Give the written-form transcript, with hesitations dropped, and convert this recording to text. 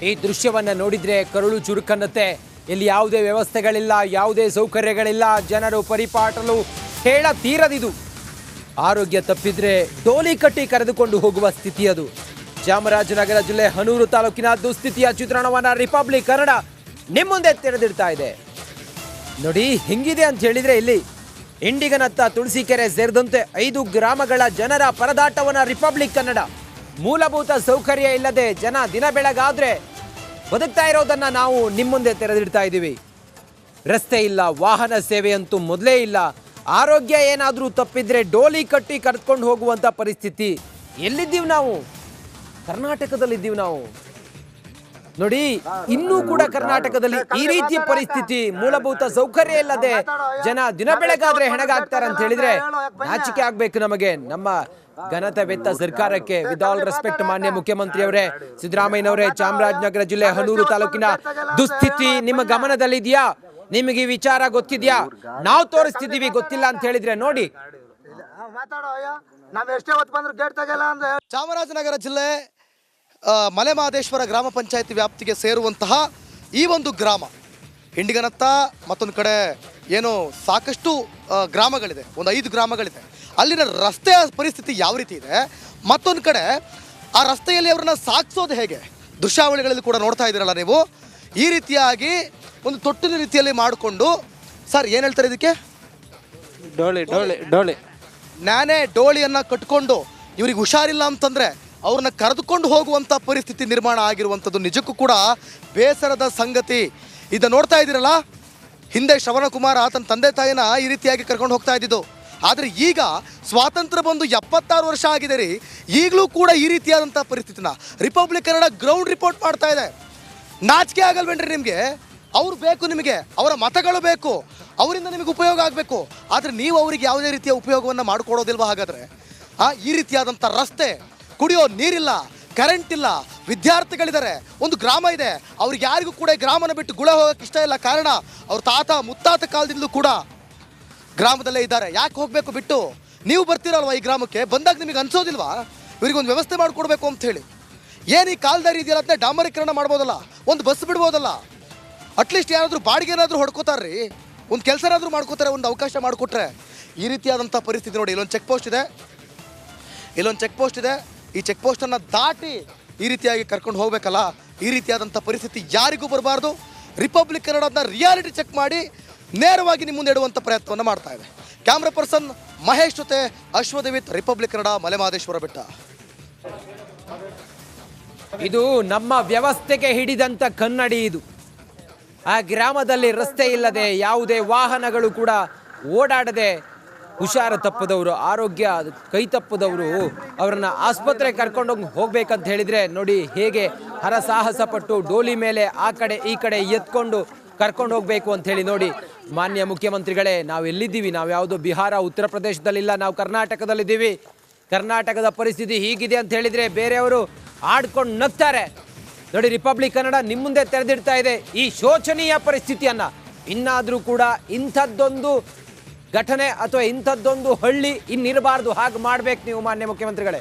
ಈ ದೃಶ್ಯವನ್ನು ನೋಡಿದರೆ ಕರುಳು ಚುರುಕನ್ನುತ್ತೆ. ಇಲ್ಲಿ ಯಾವುದೇ ವ್ಯವಸ್ಥೆಗಳಿಲ್ಲ, ಯಾವುದೇ ಸೌಕರ್ಯಗಳಿಲ್ಲ, ಜನರು ಪರಿಪಾಟಲು ಹೇಳ ತೀರದಿದು. ಆರೋಗ್ಯ ತಪ್ಪಿದ್ರೆ ಡೋಲಿ ಕಟ್ಟಿ ಕರೆದುಕೊಂಡು ಹೋಗುವ ಸ್ಥಿತಿ ಅದು. ಚಾಮರಾಜನಗರ ಜಿಲ್ಲೆ ಹನೂರು ತಾಲೂಕಿನ ದುಸ್ಥಿತಿಯ ಚಿತ್ರಣವನ್ನು ರಿಪಬ್ಲಿಕ್ ಕನ್ನಡ ನಿಮ್ಮ ಮುಂದೆ ತೆರೆದಿಡ್ತಾ ಇದೆ. ನೋಡಿ ಹೆಂಗಿದೆ ಅಂತ ಹೇಳಿದ್ರೆ, ಇಲ್ಲಿ ಇಂಡಿಗನತ್ತ, ತುಳಸಿಕೆರೆ ಸೇರಿದಂತೆ 5 ಗ್ರಾಮಗಳ ಜನರ ಪರದಾಟವನ್ನು ರಿಪಬ್ಲಿಕ್ ಕನ್ನಡ ಮೂಲಭೂತ ಸೌಕರ್ಯ ಇಲ್ಲದೆ ಜನ ದಿನ ಬೆಳಗಾದ್ರೆ ಬದುಕ್ತಾ ಇರೋದನ್ನ ನಾವು ನಿಮ್ಮ ಮುಂದೆ ತೆರೆದಿಡ್ತಾ ಇದ್ದೀವಿ. ರಸ್ತೆ ಇಲ್ಲ, ವಾಹನ ಸೇವೆ ಅಂತೂ ಮೊದಲೇ ಇಲ್ಲ. ಆರೋಗ್ಯ ಏನಾದರೂ ತಪ್ಪಿದ್ರೆ ಡೋಲಿ ಕಟ್ಟಿ ಕರೆದುಕೊಂಡು ಹೋಗುವಂತ ಪರಿಸ್ಥಿತಿ. ಎಲ್ಲಿದ್ದೀವಿ ನಾವು? ಕರ್ನಾಟಕದಲ್ಲಿದ್ದೀವಿ ನಾವು. ನೋಡಿ, ಇನ್ನೂ ಕೂಡ ಕರ್ನಾಟಕದಲ್ಲಿ ಈ ರೀತಿಯ ಪರಿಸ್ಥಿತಿ, ಮೂಲಭೂತ ಸೌಕರ್ಯ ಇಲ್ಲದೆ ಜನ ದಿನ ಬೆಳಗಾದ್ರೆ ಹೆಣಗಾಗ್ತಾರೆ ಅಂತ ಹೇಳಿದ್ರೆ ನಾಚಿಕೆ ಆಗ್ಬೇಕು ನಮಗೆ, ನಮ್ಮ ಘನತೆವೆತ್ತ ಸರ್ಕಾರಕ್ಕೆ. ವಿತ್ ಆಲ್ ರೆಸ್ಪೆಕ್ಟ್ ಮಾನ್ಯ ಮುಖ್ಯಮಂತ್ರಿಯವರೇ, ಸಿದ್ದರಾಮಯ್ಯನವರೇ, ಚಾಮರಾಜನಗರ ಜಿಲ್ಲೆ ಹನೂರು ತಾಲೂಕಿನ ದುಸ್ಥಿತಿ ನಿಮ್ಮ ಗಮನದಲ್ಲಿದೆಯಾ? ನಿಮಗೆ ಈ ವಿಚಾರ ಗೊತ್ತಿದ್ಯಾ? ನಾವು ತೋರಿಸ್ತಿದ್ದೀವಿ, ಗೊತ್ತಿಲ್ಲ ಅಂತ ಹೇಳಿದ್ರೆ ನೋಡಿ. ಚಾಮರಾಜನಗರ ಜಿಲ್ಲೆ ಮಲೆಮಹದೇಶ್ವರ ಗ್ರಾಮ ಪಂಚಾಯತಿ ವ್ಯಾಪ್ತಿಗೆ ಸೇರುವಂತಹ ಈ ಒಂದು ಗ್ರಾಮ ಹಿಂಡಿಗನತ್ತ, ಮತ್ತೊಂದು ಕಡೆ ಏನು ಸಾಕಷ್ಟು ಗ್ರಾಮಗಳಿದೆ, ಒಂದು 5 ಗ್ರಾಮಗಳಿದೆ. ಅಲ್ಲಿನ ರಸ್ತೆಯ ಪರಿಸ್ಥಿತಿ ಯಾವ ರೀತಿ ಇದೆ, ಮತ್ತೊಂದು ಕಡೆ ಆ ರಸ್ತೆಯಲ್ಲಿ ಅವ್ರನ್ನ ಸಾಗಿಸೋದು ಹೇಗೆ, ದೃಶ್ಯಾವಳಿಗಳಲ್ಲಿ ಕೂಡ ನೋಡ್ತಾ ಇದ್ದೀರಲ್ಲ ನೀವು. ಈ ರೀತಿಯಾಗಿ ಒಂದು ತೊಟ್ಟಿನ ರೀತಿಯಲ್ಲಿ ಮಾಡಿಕೊಂಡು, ಸರ್ ಏನು ಹೇಳ್ತಾರೆ ಇದಕ್ಕೆ? ಡೋಳಿ ನಾನೇ ಡೋಳಿಯನ್ನು ಕಟ್ಕೊಂಡು ಇವ್ರಿಗೆ ಹುಷಾರಿಲ್ಲ ಅಂತಂದರೆ ಅವ್ರನ್ನ ಕರೆದುಕೊಂಡು ಹೋಗುವಂಥ ಪರಿಸ್ಥಿತಿ ನಿರ್ಮಾಣ ಆಗಿರುವಂಥದ್ದು ನಿಜಕ್ಕೂ ಕೂಡ ಬೇಸರದ ಸಂಗತಿ. ಇದನ್ನು ನೋಡ್ತಾ ಇದ್ದೀರಲ್ಲ, ಹಿಂದೆ ಶ್ರವಣಕುಮಾರ್ ಆತನ ತಂದೆ ತಾಯಿನ ಈ ರೀತಿಯಾಗಿ ಕರ್ಕೊಂಡು ಹೋಗ್ತಾ ಇದ್ದಿದ್ದು. ಆದರೆ ಈಗ ಸ್ವಾತಂತ್ರ್ಯ ಬಂದು 76 ವರ್ಷ ಆಗಿದೆ ರೀ, ಈಗಲೂ ಕೂಡ ಈ ರೀತಿಯಾದಂಥ ಪರಿಸ್ಥಿತಿನ ರಿಪಬ್ಲಿಕ್ ಕನ್ನಡ ಗ್ರೌಂಡ್ ರಿಪೋರ್ಟ್ ಮಾಡ್ತಾ ಇದೆ. ನಾಚಿಕೆ ಆಗಲ್ವೇನ್ರಿ ನಿಮಗೆ? ಅವ್ರು ಬೇಕು, ನಿಮಗೆ ಅವರ ಮತಗಳು ಬೇಕು, ಅವರಿಂದ ನಿಮಗೆ ಉಪಯೋಗ ಆಗಬೇಕು. ಆದರೆ ನೀವು ಅವರಿಗೆ ಯಾವುದೇ ರೀತಿಯ ಉಪಯೋಗವನ್ನು ಮಾಡಿಕೊಡೋದಿಲ್ವ? ಹಾಗಾದರೆ ಈ ರೀತಿಯಾದಂಥ ರಸ್ತೆ, ಕುಡಿಯೋ ನೀರಿಲ್ಲ, ಕರೆಂಟ್ ಇಲ್ಲ, ವಿದ್ಯಾರ್ಥಿಗಳಿದ್ದಾರೆ, ಒಂದು ಗ್ರಾಮ ಇದೆ, ಅವ್ರಿಗೆ ಯಾರಿಗೂ ಕೂಡ ಗ್ರಾಮನ ಬಿಟ್ಟು ಗುಳೆ ಹೋಗೋಕ್ಕೆ ಇಷ್ಟ ಇಲ್ಲ. ಕಾರಣ ಅವ್ರ ತಾತ ಮುತ್ತಾತ ಕಾಲದಿಂದಲೂ ಕೂಡ ಗ್ರಾಮದಲ್ಲೇ ಇದ್ದಾರೆ. ಯಾಕೆ ಹೋಗಬೇಕು ಬಿಟ್ಟು? ನೀವು ಬರ್ತೀರಲ್ವ ಈ ಗ್ರಾಮಕ್ಕೆ, ಬಂದಾಗ ನಿಮಗೆ ಅನ್ಸೋದಿಲ್ವಾ ಇವರಿಗೊಂದು ವ್ಯವಸ್ಥೆ ಮಾಡಿಕೊಡ್ಬೇಕು ಅಂತ ಹೇಳಿ? ಏನು ಈ ಕಾಲ್ದಾರಿ ಇದೆಯಲ್ಲ ಅಂತ ಡಾಂಬರೀಕರಣ ಮಾಡ್ಬೋದಲ್ಲ, ಒಂದು ಬಸ್ ಬಿಡ್ಬೋದಲ್ಲ, ಅಟ್ಲೀಸ್ಟ್ ಯಾರಾದರೂ ಬಾಡಿಗೆ ಏನಾದರೂ ಹೊಡ್ಕೋತಾರ್ರಿ, ಒಂದು ಕೆಲಸ ಏನಾದರೂ ಮಾಡ್ಕೋತಾರೆ, ಒಂದು ಅವಕಾಶ ಮಾಡಿಕೊಟ್ರೆ. ಈ ರೀತಿಯಾದಂಥ ಪರಿಸ್ಥಿತಿ ನೋಡಿ. ಇಲ್ಲೊಂದು ಚೆಕ್ ಪೋಸ್ಟ್ ಇದೆ, ಈ ಚೆಕ್ ಪೋಸ್ಟನ್ನು ದಾಟಿ ಈ ರೀತಿಯಾಗಿ ಕರ್ಕೊಂಡು ಹೋಗಬೇಕಲ್ಲ. ಈ ರೀತಿಯಾದಂಥ ಪರಿಸ್ಥಿತಿ ಯಾರಿಗೂ ಬರಬಾರ್ದು. ರಿಪಬ್ಲಿಕ್ ಕನ್ನಡದ ರಿಯಾಲಿಟಿ ಚೆಕ್ ಮಾಡಿ ನೇರವಾಗಿ ನಿಮ್ಮ ಮುಂದೆ ಇಡುವಂಥ ಪ್ರಯತ್ನವನ್ನು ಮಾಡ್ತಾ ಇದೆ. ಕ್ಯಾಮ್ರಾ ಪರ್ಸನ್ ಮಹೇಶ್ ಜೊತೆ ಅಶ್ವದೇವಿತ್, ರಿಪಬ್ಲಿಕ್ ಕನ್ನಡ, ಮಲೆಮಹದೇಶ್ವರ ಬೆಟ್ಟ. ಇದು ನಮ್ಮ ವ್ಯವಸ್ಥೆಗೆ ಹಿಡಿದಂಥ ಕನ್ನಡಿ. ಇದು ಆ ಗ್ರಾಮದಲ್ಲಿ ರಸ್ತೆ ಇಲ್ಲದೆ, ಯಾವುದೇ ವಾಹನಗಳು ಕೂಡ ಓಡಾಡದೆ, ಹುಷಾರು ತಪ್ಪದವರು, ಆರೋಗ್ಯ ಕೈ ತಪ್ಪದವರು ಅವರನ್ನ ಆಸ್ಪತ್ರೆಗೆ ಕರ್ಕೊಂಡು ಹೋಗ್ಬೇಕಂತ ಹೇಳಿದ್ರೆ ನೋಡಿ ಹೇಗೆ ಹರಸಾಹಸ ಪಟ್ಟು ಡೋಲಿ ಮೇಲೆ ಆ ಕಡೆ ಈ ಕಡೆ ಎತ್ಕೊಂಡು ಕರ್ಕೊಂಡು ಹೋಗಬೇಕು ಅಂತ ಹೇಳಿ. ನೋಡಿ ಮಾನ್ಯ ಮುಖ್ಯಮಂತ್ರಿಗಳೇ, ನಾವು ಎಲ್ಲಿದ್ದೀವಿ? ನಾವು ಯಾವುದೋ ಬಿಹಾರ, ಉತ್ತರ ಪ್ರದೇಶದಲ್ಲಿಲ್ಲ, ನಾವು ಕರ್ನಾಟಕದಲ್ಲಿದ್ದೀವಿ. ಕರ್ನಾಟಕದ ಪರಿಸ್ಥಿತಿ ಹೀಗಿದೆ ಅಂತ ಹೇಳಿದರೆ ಬೇರೆಯವರು ಆಡ್ಕೊಂಡು ನಗ್ತಾರೆ. ನೋಡಿ, ರಿಪಬ್ಲಿಕ್ ಕನ್ನಡ ನಿಮ್ಮ ಮುಂದೆ ತೆರೆದಿಡ್ತಾ ಇದೆ ಈ ಶೋಚನೀಯ ಪರಿಸ್ಥಿತಿಯನ್ನು. ಇನ್ನಾದರೂ ಕೂಡ ಇಂಥದ್ದೊಂದು ಘಟನೆ ಅಥವಾ ಇಂಥದ್ದೊಂದು ಹಳ್ಳಿ ಇನ್ನಿರಬಾರ್ದು. ಹಾಗೆ ಮಾಡ್ಬೇಕು ನೀವು ಮಾನ್ಯ ಮುಖ್ಯಮಂತ್ರಿಗಳೇ.